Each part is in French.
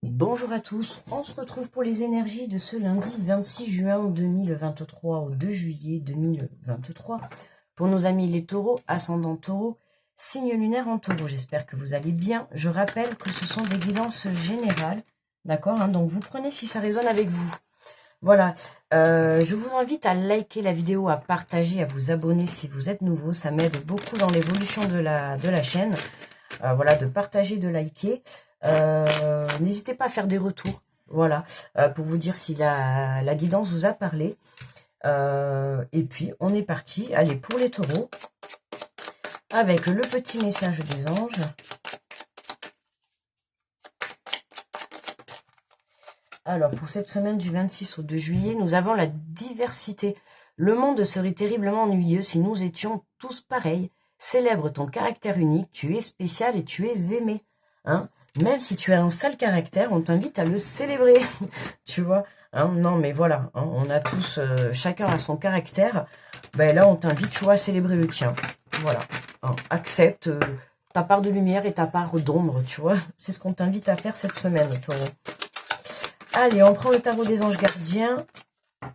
Bonjour à tous, on se retrouve pour les énergies de ce lundi 26 juin 2023 au 2 juillet 2023 pour nos amis les taureaux, ascendant taureau, signe lunaire en taureau. J'espère que vous allez bien. Je rappelle que ce sont des guidances générales, d'accord, donc vous prenez si ça résonne avec vous. Voilà, je vous invite à liker la vidéo, à partager, à vous abonner si vous êtes nouveau. Ça m'aide beaucoup dans l'évolution de la chaîne. Voilà, de partager, de liker. N'hésitez pas à faire des retours, voilà, pour vous dire si la guidance vous a parlé. Et puis, on est parti. Allez, pour les taureaux, avec le petit message des anges. Alors, pour cette semaine du 26 au 2 juillet, nous avons la diversité. Le monde serait terriblement ennuyeux si nous étions tous pareils. Célèbre ton caractère unique, tu es spécial et tu es aimé. Hein, même si tu as un sale caractère, on t'invite à le célébrer. Tu vois, hein, non mais voilà, hein, on a tous, chacun a son caractère. Ben là, on t'invite, tu vois, à célébrer le tien. Voilà, hein, accepte ta part de lumière et ta part d'ombre, tu vois. C'est ce qu'on t'invite à faire cette semaine, taureau. Allez, on prend le tarot des anges gardiens.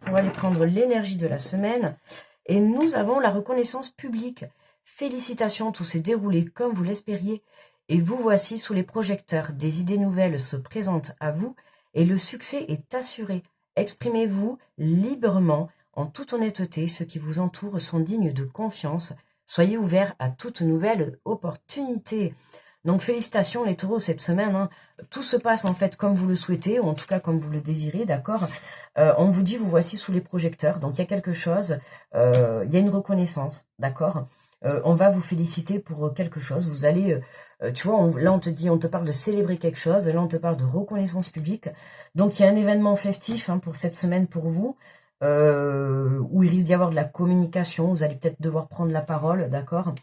On va aller prendre l'énergie de la semaine. Et nous avons la reconnaissance publique. Félicitations, tout s'est déroulé comme vous l'espériez. Et vous voici sous les projecteurs. Des idées nouvelles se présentent à vous et le succès est assuré. Exprimez-vous librement, en toute honnêteté. Ceux qui vous entourent sont dignes de confiance. Soyez ouverts à toute nouvelle opportunité. Donc félicitations les taureaux cette semaine, hein. Tout se passe en fait comme vous le souhaitez, ou en tout cas comme vous le désirez, d'accord. On vous dit vous voici sous les projecteurs, donc il y a quelque chose, il y a une reconnaissance, d'accord. On va vous féliciter pour quelque chose, vous allez, tu vois, là on te dit, on te parle de célébrer quelque chose, là on te parle de reconnaissance publique, donc il y a un événement festif hein, pour cette semaine pour vous, où il risque d'y avoir de la communication, vous allez peut-être devoir prendre la parole, d'accord.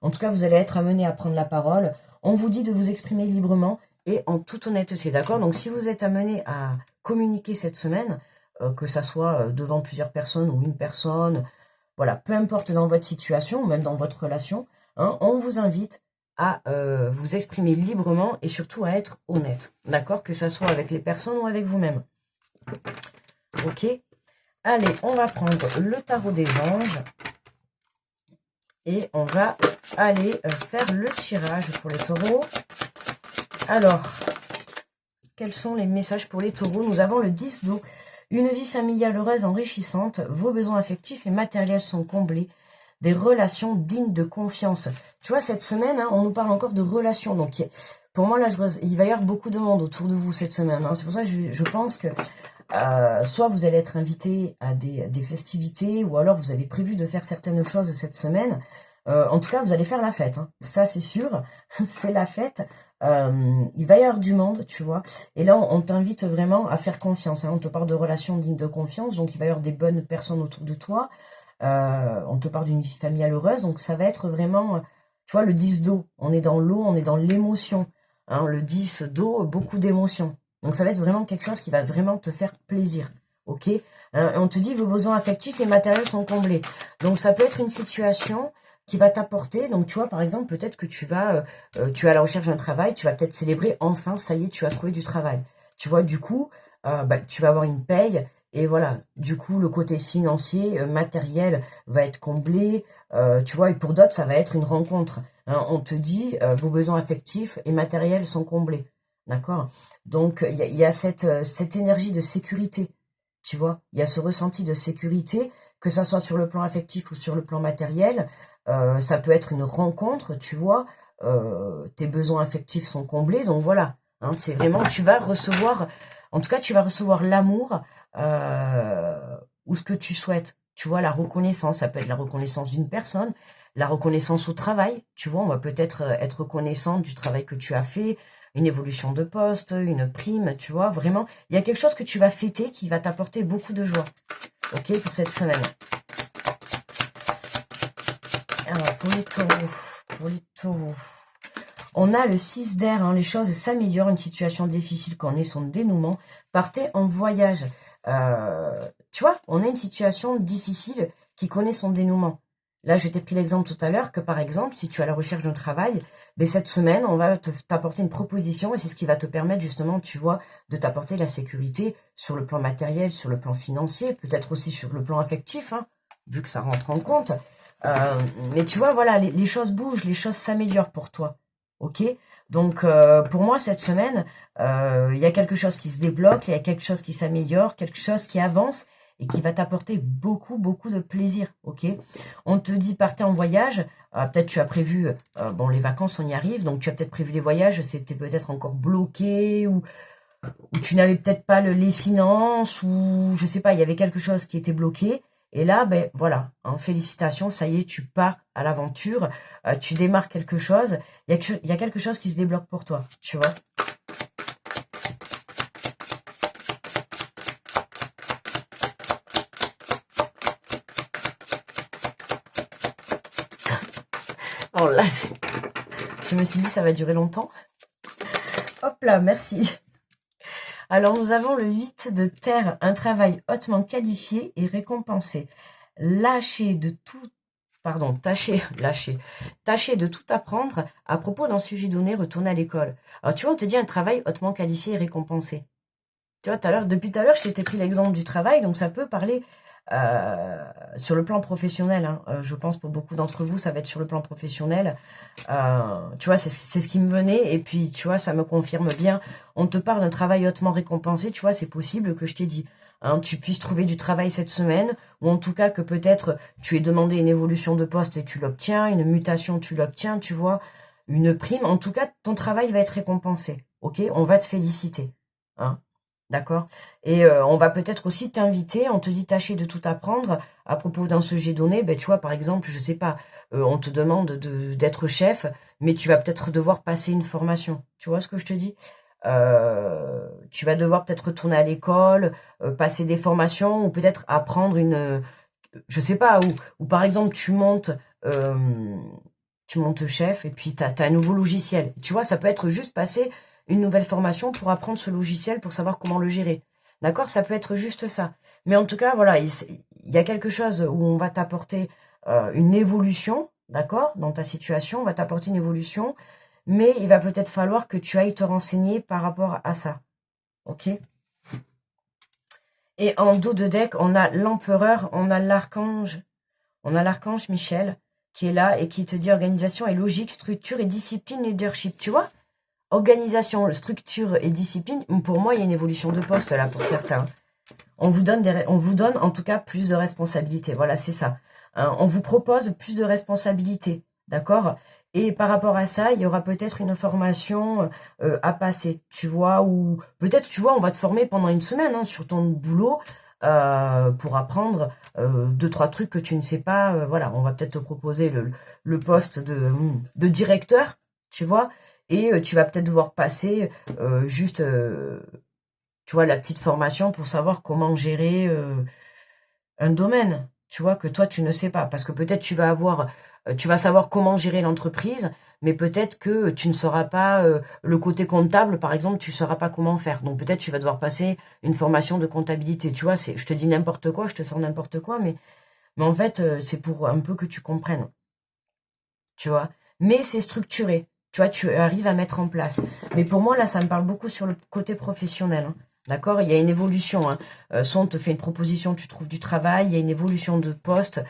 En tout cas, vous allez être amené à prendre la parole. On vous dit de vous exprimer librement et en toute honnêteté, d'accord. Donc, si vous êtes amené à communiquer cette semaine, que ça soit devant plusieurs personnes ou une personne, voilà, peu importe dans votre situation ou même dans votre relation, hein, on vous invite à vous exprimer librement et surtout à être honnête, d'accord, que ça soit avec les personnes ou avec vous-même. Ok. Allez, on va prendre le tarot des anges. Et on va aller faire le tirage pour les taureaux. Alors, quels sont les messages pour les taureaux? Nous avons le 10 d'eau. Une vie familiale heureuse, enrichissante. Vos besoins affectifs et matériels sont comblés. Des relations dignes de confiance. Tu vois, cette semaine, hein, on nous parle encore de relations. Donc, pour moi, là, il va y avoir beaucoup de monde autour de vous cette semaine. Hein. C'est pour ça que je pense que soit vous allez être invité à des festivités, ou alors vous avez prévu de faire certaines choses cette semaine. En tout cas, vous allez faire la fête, hein. Ça c'est sûr, c'est la fête. Il va y avoir du monde, tu vois. Et là, on t'invite vraiment à faire confiance. Hein. On te parle de relations dignes de confiance, donc il va y avoir des bonnes personnes autour de toi. On te parle d'une vie familiale heureuse, donc ça va être vraiment, tu vois, le 10 d'eau. On est dans l'eau, on est dans l'émotion. Hein. Le 10 d'eau, beaucoup d'émotions. Donc ça va être vraiment quelque chose qui va vraiment te faire plaisir, ok. On te dit vos besoins affectifs et matériels sont comblés. Donc ça peut être une situation qui va t'apporter, donc tu vois par exemple peut-être que tu es à la recherche d'un travail, tu vas peut-être célébrer enfin, ça y est, tu as trouvé du travail. Tu vois du coup, tu vas avoir une paye et voilà, du coup le côté financier, matériel va être comblé, tu vois, et pour d'autres ça va être une rencontre. Hein. On te dit vos besoins affectifs et matériels sont comblés. D'accord. Donc, il y a cette énergie de sécurité, tu vois. Il y a ce ressenti de sécurité, que ça soit sur le plan affectif ou sur le plan matériel. Ça peut être une rencontre, tu vois. Tes besoins affectifs sont comblés, donc voilà. Hein, c'est vraiment, tu vas recevoir, en tout cas, tu vas recevoir l'amour ou ce que tu souhaites. Tu vois, la reconnaissance, ça peut être la reconnaissance d'une personne, la reconnaissance au travail, tu vois, on va peut-être être reconnaissant du travail que tu as fait, une évolution de poste, une prime, tu vois, vraiment, il y a quelque chose que tu vas fêter qui va t'apporter beaucoup de joie, ok, pour cette semaine. Alors, pour les taureaux, on a le 6 d'air, hein, les choses s'améliorent, une situation difficile connaît son dénouement, partez en voyage. Tu vois, on a une situation difficile qui connaît son dénouement. Là, je t'ai pris l'exemple tout à l'heure que, par exemple, si tu es à la recherche d'un travail, ben, cette semaine, on va t'apporter une proposition et c'est ce qui va te permettre, justement, tu vois, de t'apporter la sécurité sur le plan matériel, sur le plan financier, peut-être aussi sur le plan affectif, hein, vu que ça rentre en compte. Mais tu vois, voilà, les choses bougent, les choses s'améliorent pour toi. Ok? Donc, pour moi, cette semaine, il y a quelque chose qui se débloque, il y a quelque chose qui s'améliore, quelque chose qui avance et qui va t'apporter beaucoup, beaucoup de plaisir. Ok? On te dit partez en voyage. Peut-être tu as prévu, bon, les vacances, on y arrive, donc tu as peut-être prévu les voyages, c'était peut-être encore bloqué ou tu n'avais peut-être pas les finances ou je sais pas, il y avait quelque chose qui était bloqué. Et là, ben voilà, hein, félicitations, ça y est, tu pars à l'aventure, tu démarres quelque chose, il y a quelque chose qui se débloque pour toi, tu vois. Oh là, je me suis dit ça va durer longtemps. Hop là, merci. Alors nous avons le 8 de terre, un travail hautement qualifié et récompensé. Lâchez de tout, pardon, tâchez de tout apprendre à propos d'un sujet donné, retournez à l'école. Alors tu vois, on te dit un travail hautement qualifié et récompensé. Tu vois, depuis tout à l'heure, je t'ai pris l'exemple du travail, donc ça peut parler sur le plan professionnel. Hein. Je pense pour beaucoup d'entre vous, ça va être sur le plan professionnel. Tu vois, c'est ce qui me venait, et puis, tu vois, ça me confirme bien. On te parle d'un travail hautement récompensé, tu vois, c'est possible que je t'ai dit. Hein, tu puisses trouver du travail cette semaine, ou en tout cas que peut-être tu aies demandé une évolution de poste et tu l'obtiens, une mutation, tu l'obtiens, tu vois, une prime. En tout cas, ton travail va être récompensé, ok? On va te féliciter. Hein. D'accord. Et on va peut-être aussi t'inviter, on te dit tâcher de tout apprendre à propos d'un sujet donné. Ben, tu vois, par exemple, je sais pas, on te demande d'être chef, mais tu vas peut-être devoir passer une formation. Tu vois ce que je te dis? Tu vas devoir peut-être retourner à l'école, passer des formations, ou peut-être apprendre je sais pas, ou par exemple euh, tu montes chef et puis t'as un nouveau logiciel. Tu vois, ça peut être juste passer une nouvelle formation pour apprendre ce logiciel, pour savoir comment le gérer. D'accord? Ça peut être juste ça. Mais en tout cas, voilà, il y a quelque chose où on va t'apporter une évolution, d'accord? Dans ta situation, on va t'apporter une évolution, mais il va peut-être falloir que tu ailles te renseigner par rapport à ça. Ok? Et en dos de deck, on a l'empereur, on a l'archange Michel qui est là et qui te dit organisation et logique, structure et discipline, leadership. Tu vois? Organisation, structure et discipline, pour moi, il y a une évolution de poste là pour certains. On vous donne en tout cas plus de responsabilités. Voilà, c'est ça. Hein, on vous propose plus de responsabilités, d'accord? Et par rapport à ça, il y aura peut-être une formation à passer, tu vois, ou peut-être, tu vois, on va te former pendant une semaine hein, sur ton boulot pour apprendre deux, trois trucs que tu ne sais pas. Voilà, on va peut-être te proposer le poste de directeur, tu vois, et tu vas peut-être devoir passer juste tu vois, la petite formation pour savoir comment gérer un domaine, tu vois, que toi, tu ne sais pas. Parce que peut-être tu vas savoir comment gérer l'entreprise, mais peut-être que tu ne sauras pas le côté comptable, par exemple, tu ne sauras pas comment faire. Donc peut-être tu vas devoir passer une formation de comptabilité. Tu vois, je te dis n'importe quoi, je te sors n'importe quoi, mais en fait, c'est pour un peu que tu comprennes. Tu vois. Mais c'est structuré. Tu vois, tu arrives à mettre en place. Mais pour moi, là, ça me parle beaucoup sur le côté professionnel. Hein. D'accord? Il y a une évolution. Hein. Soit on te fait une proposition, tu trouves du travail, il y a une évolution de poste.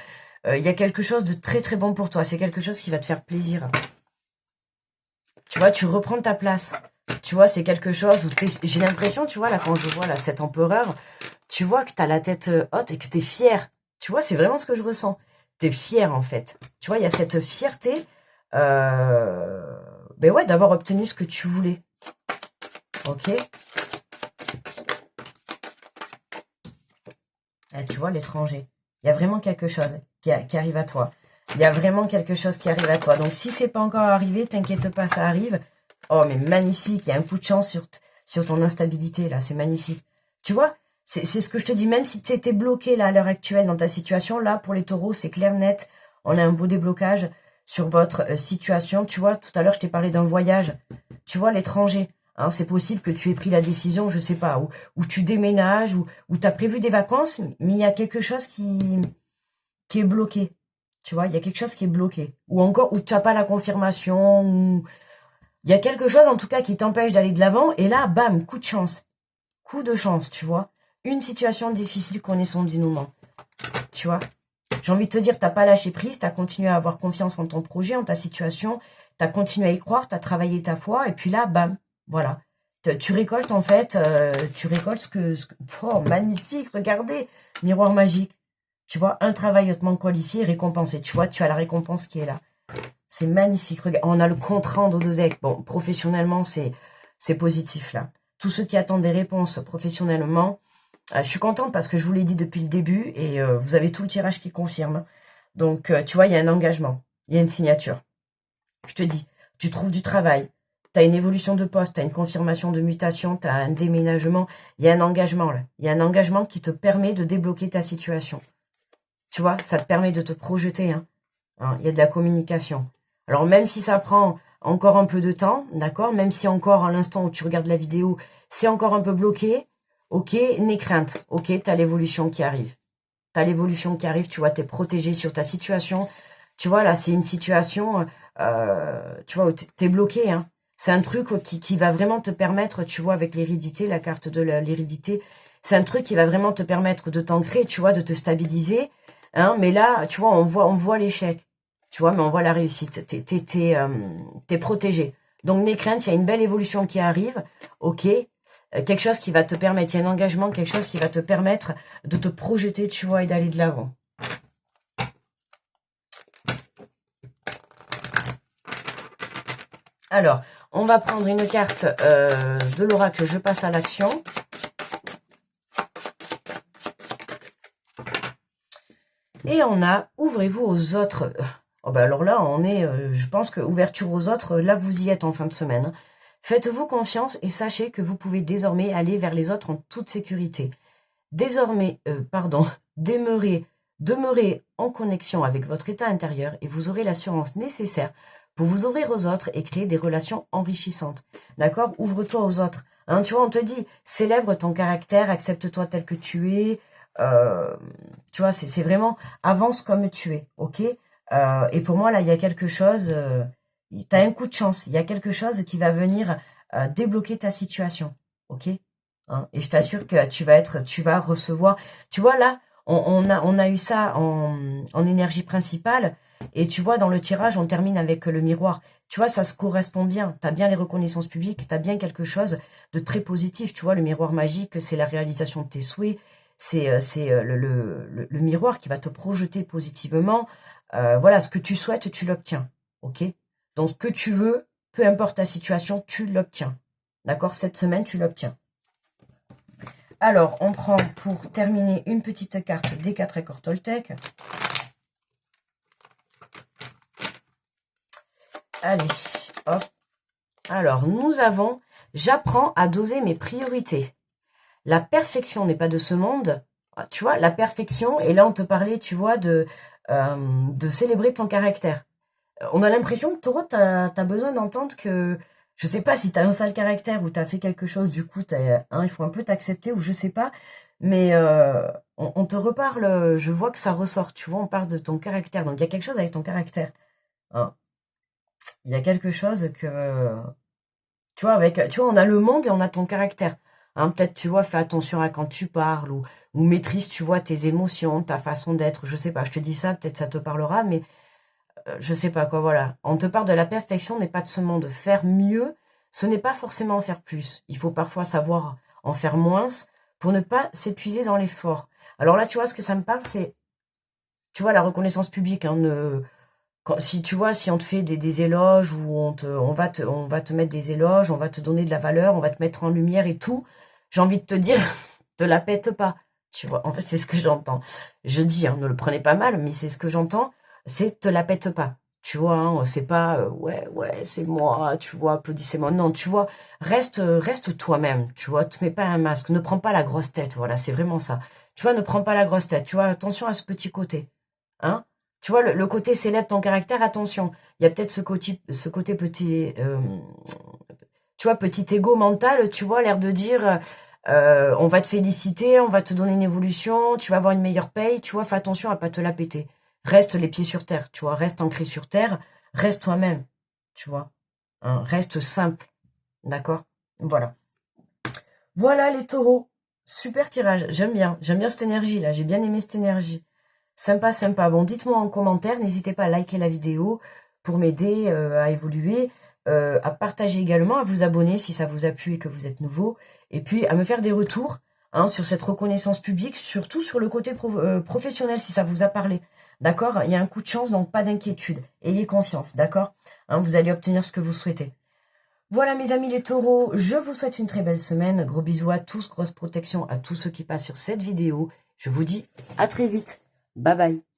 Il y a quelque chose de très très bon pour toi. C'est quelque chose qui va te faire plaisir. Tu vois, tu reprends ta place. Tu vois, c'est quelque chose où j'ai l'impression, tu vois, là, quand je vois là, cet empereur, tu vois que tu as la tête haute et que tu es fier. Tu vois, c'est vraiment ce que je ressens. Tu es fier, en fait. Tu vois, il y a cette fierté, ben ouais, d'avoir obtenu ce que tu voulais. Ok? Tu vois, l'étranger. Il y a vraiment quelque chose qui arrive à toi. Il y a vraiment quelque chose qui arrive à toi. Donc, si c'est pas encore arrivé, t'inquiète pas, ça arrive. Oh, mais magnifique. Il y a un coup de chance sur ton instabilité, là. C'est magnifique. Tu vois, c'est ce que je te dis. Même si tu étais bloqué, là, à l'heure actuelle, dans ta situation, là, pour les taureaux, c'est clair, net. On a un beau déblocage sur votre situation. Tu vois, tout à l'heure, je t'ai parlé d'un voyage. Tu vois, l'étranger. Hein, c'est possible que tu aies pris la décision, je sais pas, où tu déménages, où tu as prévu des vacances, mais il y a quelque chose qui est bloqué. Tu vois, il y a quelque chose qui est bloqué. Ou encore, où tu n'as pas la confirmation, ou il y a quelque chose, en tout cas, qui t'empêche d'aller de l'avant. Et là, bam, coup de chance. Coup de chance, tu vois. Une situation difficile connaît son dénouement. Tu vois. J'ai envie de te dire, t'as pas lâché prise, t'as continué à avoir confiance en ton projet, en ta situation, t'as continué à y croire, t'as travaillé ta foi, et puis là, bam, voilà. Tu récoltes, en fait, tu récoltes oh, magnifique, regardez, miroir magique. Tu vois, un travail hautement qualifié, récompensé. Tu vois, tu as la récompense qui est là. C'est magnifique. Regarde, on a le compte rendu de deck. Bon, professionnellement, c'est positif, là. Tous ceux qui attendent des réponses professionnellement, je suis contente parce que je vous l'ai dit depuis le début et vous avez tout le tirage qui confirme. Donc, tu vois, il y a un engagement, il y a une signature. Je te dis, tu trouves du travail, tu as une évolution de poste, tu as une confirmation de mutation, tu as un déménagement, il y a un engagement là. Il y a un engagement qui te permet de débloquer ta situation. Tu vois, ça te permet de te projeter. Hein. Il y a de la communication. Alors, même si ça prend encore un peu de temps, d'accord, même si encore à l'instant où tu regardes la vidéo, c'est encore un peu bloqué, ok, n'aie crainte. Ok, t'as l'évolution qui arrive. T'as l'évolution qui arrive, tu vois, t'es protégé sur ta situation. Tu vois, là, c'est une situation, tu vois, où t'es bloqué. Hein. C'est un truc qui va vraiment te permettre, tu vois, avec l'hérédité, la carte de l'hérédité, c'est un truc qui va vraiment te permettre de t'ancrer, tu vois, de te stabiliser. Hein, mais là, tu vois, on voit l'échec. Tu vois, mais on voit la réussite. T'es protégé. Donc, n'aie crainte, il y a une belle évolution qui arrive. Ok, quelque chose qui va te permettre, il y a un engagement, quelque chose qui va te permettre de te projeter, tu vois, et d'aller de l'avant. Alors, on va prendre une carte de l'oracle, je passe à l'action. Et on a, ouvrez-vous aux autres. Oh ben alors là, on est, je pense que ouverture aux autres, là vous y êtes en fin de semaine. Faites-vous confiance et sachez que vous pouvez désormais aller vers les autres en toute sécurité. Désormais, demeurez en connexion avec votre état intérieur et vous aurez l'assurance nécessaire pour vous ouvrir aux autres et créer des relations enrichissantes. D'accord? Ouvre-toi aux autres. Hein, tu vois, on te dit, célèbre ton caractère, accepte-toi tel que tu es. Tu vois, c'est vraiment avance comme tu es, ok? Et pour moi, là, il y a quelque chose, tu as un coup de chance, il y a quelque chose qui va venir débloquer ta situation, ok? Hein, et je t'assure que tu vas recevoir, tu vois, là, on a eu ça en énergie principale, et tu vois, dans le tirage, on termine avec le miroir. Tu vois, ça se correspond bien. Tu as bien les reconnaissances publiques, tu as bien quelque chose de très positif. Tu vois, le miroir magique, c'est la réalisation de tes souhaits, c'est le miroir qui va te projeter positivement. Voilà, ce que tu souhaites, tu l'obtiens. Ok? Donc, ce que tu veux, peu importe ta situation, tu l'obtiens. D'accord? Cette semaine, tu l'obtiens. Alors, on prend pour terminer une petite carte des 4 accords Toltec. Allez, hop. Alors, nous avons « J'apprends à doser mes priorités ». La perfection n'est pas de ce monde. Tu vois, la perfection, et là on te parlait, tu vois, de célébrer ton caractère. On a l'impression que Taureau, t'as besoin d'entendre que, je sais pas si t'as un sale caractère ou t'as fait quelque chose, du coup, il faut un peu t'accepter ou je sais pas, mais on te reparle, je vois que ça ressort, tu vois, on parle de ton caractère, donc il y a quelque chose avec ton caractère. Hein. Il y a quelque chose que, tu vois, on a le monde et on a ton caractère. Hein, peut-être, tu vois, fais attention à quand tu parles ou maîtrise, tu vois, tes émotions, ta façon d'être, je sais pas, je te dis ça, peut-être ça te parlera, mais je sais pas quoi, voilà. On te parle de la perfection n'est pas de ce monde. Faire mieux, ce n'est pas forcément en faire plus. Il faut parfois savoir en faire moins pour ne pas s'épuiser dans l'effort. Alors là, tu vois, ce que ça me parle, c'est, tu vois, la reconnaissance publique. Hein, si tu vois, si on te fait des éloges ou on va te mettre des éloges, on va te donner de la valeur, on va te mettre en lumière et tout, j'ai envie de te dire, te la pète pas. Tu vois, en fait, c'est ce que j'entends. Je dis, hein, ne le prenez pas mal, mais c'est ce que j'entends, c'est te la pète pas. Tu vois, hein, c'est pas, ouais, c'est moi, tu vois, applaudissez-moi. Non, tu vois, reste toi-même, tu vois, te mets pas un masque, ne prends pas la grosse tête, voilà, c'est vraiment ça. Tu vois, ne prends pas la grosse tête, tu vois, attention à ce petit côté, hein. Tu vois, le côté célèbre ton caractère, attention. Il y a peut-être ce côté petit, tu vois, petit ego mental, tu vois, l'air de dire, on va te féliciter, on va te donner une évolution, tu vas avoir une meilleure paye, tu vois, fais attention à pas te la péter. reste les pieds sur terre, tu vois, reste ancré sur terre, reste toi-même, tu vois, hein, reste simple, d'accord? Voilà. Voilà les taureaux, super tirage, j'aime bien cette énergie-là, j'ai bien aimé cette énergie. Sympa, sympa. Bon, dites-moi en commentaire, n'hésitez pas à liker la vidéo pour m'aider à évoluer, à partager également, à vous abonner si ça vous a plu et que vous êtes nouveau, et puis à me faire des retours hein, sur cette reconnaissance publique, surtout sur le côté professionnel si ça vous a parlé. D'accord? Il y a un coup de chance, donc pas d'inquiétude. Ayez confiance, d'accord? Hein, vous allez obtenir ce que vous souhaitez. Voilà mes amis les taureaux, je vous souhaite une très belle semaine. Gros bisous à tous, grosse protection à tous ceux qui passent sur cette vidéo. Je vous dis à très vite. Bye bye.